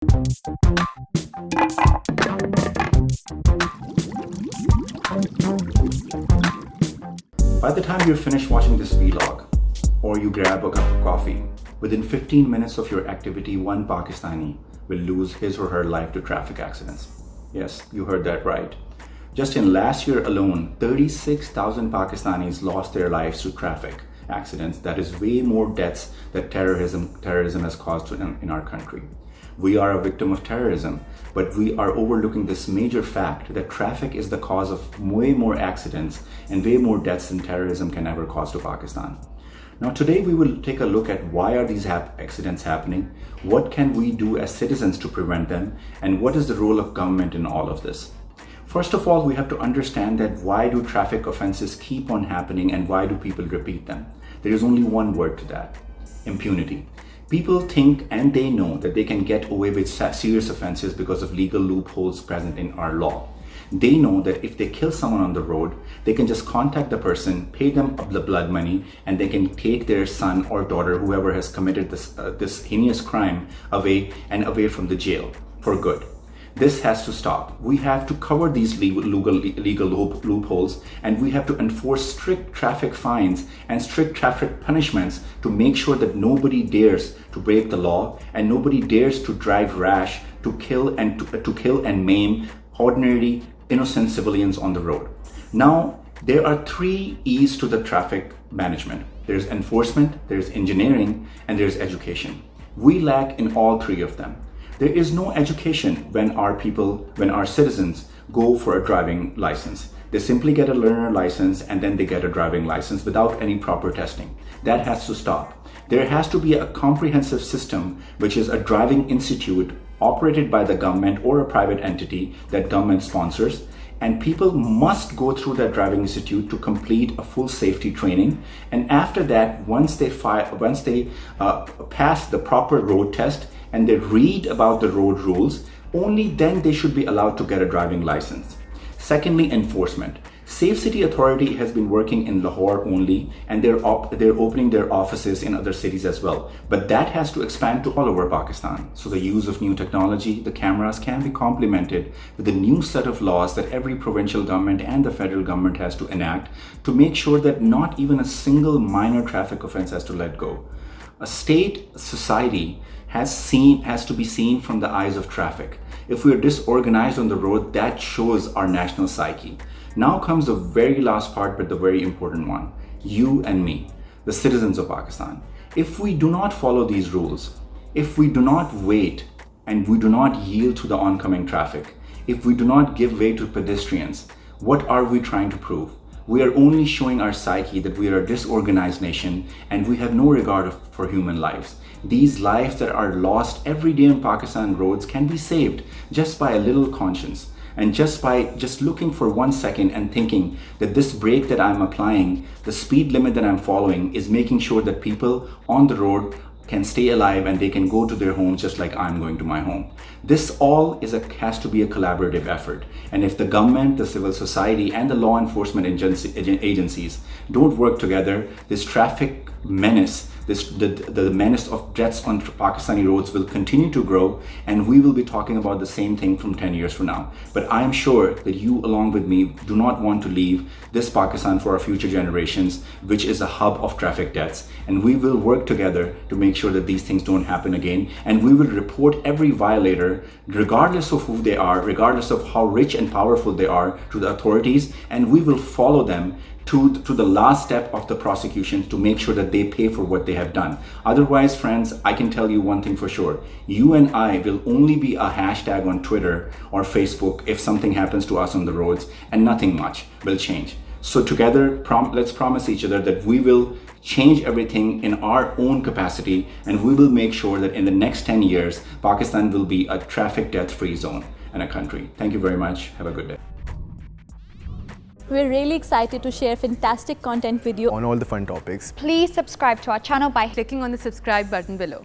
By the time you're finished watching this vlog, or you grab a cup of coffee, within 15 minutes of your activity, one Pakistani will lose his or her life to traffic accidents. Yes, you heard that right. Just in last year alone, 36,000 Pakistanis lost their lives to traffic accidents. That is way more deaths that terrorism has caused in our country. We are a victim of terrorism, but we are overlooking this major fact that traffic is the cause of way more accidents and way more deaths than terrorism can ever cause to Pakistan. Now today we will take a look at why are these accidents happening, what can we do as citizens to prevent them, and what is the role of government in all of this. First of all, we have to understand that why do traffic offenses keep on happening and why do people repeat them? There is only one word to that: impunity. People think and they know that they can get away with serious offenses because of legal loopholes present in our law. They know that if they kill someone on the road, they can just contact the person, pay them the blood money, and they can take their son or daughter, whoever has committed this heinous crime, away from the jail for good. This has to stop. We have to cover these legal loopholes, and we have to enforce strict traffic fines and strict traffic punishments to make sure that nobody dares to break the law and nobody dares to drive rash, to kill and maim ordinary innocent civilians on the road. Now, there are 3 E's to the traffic management. There's enforcement, there's engineering, and there's education. We lack in all 3 of them. There is no education when our citizens go for a driving license. They simply get a learner license and then they get a driving license without any proper testing. That has to stop. There has to be a comprehensive system, which is a driving institute operated by the government or a private entity that government sponsors, and people must go through that driving institute to complete a full safety training. And after that, once they pass the proper road test and they read about the road rules, only then they should be allowed to get a driving license. Secondly, enforcement. Safe City Authority has been working in Lahore only, and they're opening their offices in other cities as well. But that has to expand to all over Pakistan. So the use of new technology, the cameras, can be complemented with a new set of laws that every provincial government and the federal government has to enact to make sure that not even a single minor traffic offense has to let go. A society has to be seen from the eyes of traffic. If we are disorganized on the road, that shows our national psyche. Now comes the very last part, but the very important one. You and me, the citizens of Pakistan. If we do not follow these rules, if we do not wait and we do not yield to the oncoming traffic, if we do not give way to pedestrians, what are we trying to prove? We are only showing our psyche that we are a disorganized nation and we have no regard for human lives. These lives that are lost every day on Pakistan roads can be saved just by a little conscience. And just by looking for 1 second and thinking that this brake that I'm applying, the speed limit that I'm following, is making sure that people on the road can stay alive and they can go to their homes just like I'm going to my home. This all has to be a collaborative effort. And if the government, the civil society, and the law enforcement agencies don't work together, this traffic menace, the menace of deaths on Pakistani roads will continue to grow, and we will be talking about the same thing from 10 years from now. But I am sure that you, along with me, do not want to leave this Pakistan for our future generations, which is a hub of traffic deaths. And we will work together to make sure that these things don't happen again. And we will report every violator, regardless of who they are, regardless of how rich and powerful they are, to the authorities, and we will follow them to the last step of the prosecution to make sure that they pay for what they have done. Otherwise, friends, I can tell you one thing for sure. You and I will only be a hashtag on Twitter or Facebook if something happens to us on the roads, and nothing much will change. So together, let's promise each other that we will change everything in our own capacity, and we will make sure that in the next 10 years, Pakistan will be a traffic death-free zone and a country. Thank you very much. Have a good day. We're really excited to share fantastic content with you on all the fun topics. Please subscribe to our channel by clicking on the subscribe button below.